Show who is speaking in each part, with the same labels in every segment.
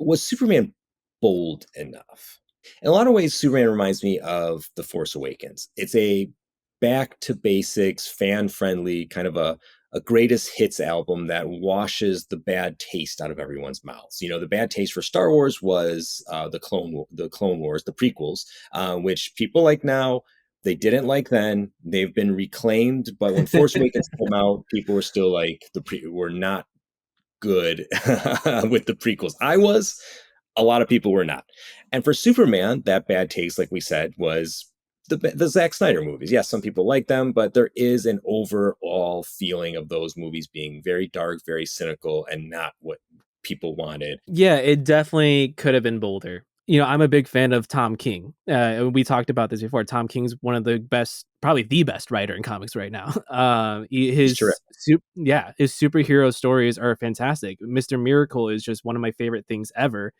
Speaker 1: was Superman bold enough? In a lot of ways, Superman reminds me of The Force Awakens. It's a back to basics, fan friendly, kind of a greatest hits album that washes the bad taste out of everyone's mouths. You know, the bad taste for Star Wars was the Clone Wars, the prequels, which people like now. They didn't like then. They've been reclaimed, but when Force Awakens came out, people were still like were not good with the prequels. I was, a lot of people were not. And for Superman, that bad taste, like we said, was the Zack Snyder movies. Yes, some people like them, but there is an overall feeling of those movies being very dark, very cynical, and not what people wanted.
Speaker 2: Yeah, it definitely could have been bolder. You know, I'm a big fan of Tom King. We talked about this before. Tom King's one of the best, probably the best writer in comics right now.
Speaker 1: He's terrific.
Speaker 2: His superhero stories are fantastic. Mr. Miracle is just one of my favorite things ever.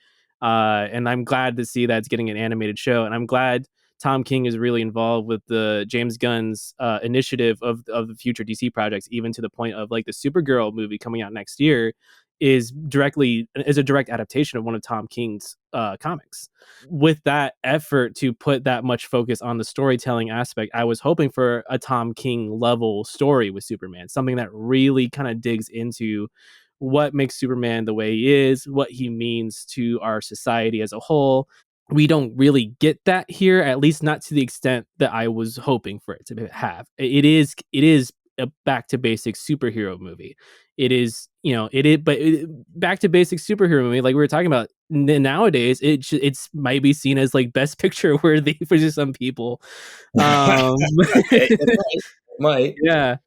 Speaker 2: And I'm glad to see that it's getting an animated show. And I'm glad Tom King is really involved with the James Gunn's initiative of the future DC projects, even to the point of like the Supergirl movie coming out next year is a direct adaptation of one of Tom King's comics. With that effort to put that much focus on the storytelling aspect, I was hoping for a Tom King level story with Superman, something that really kind of digs into what makes Superman the way he is, what he means to our society as a whole. We don't really get that here, at least not to the extent that I was hoping for it to have. It is a back to basics superhero movie. It is, back to basic superhero movie, like we were talking about. Nowadays, it's might be seen as like best picture worthy for some people.
Speaker 1: It might.
Speaker 2: Yeah,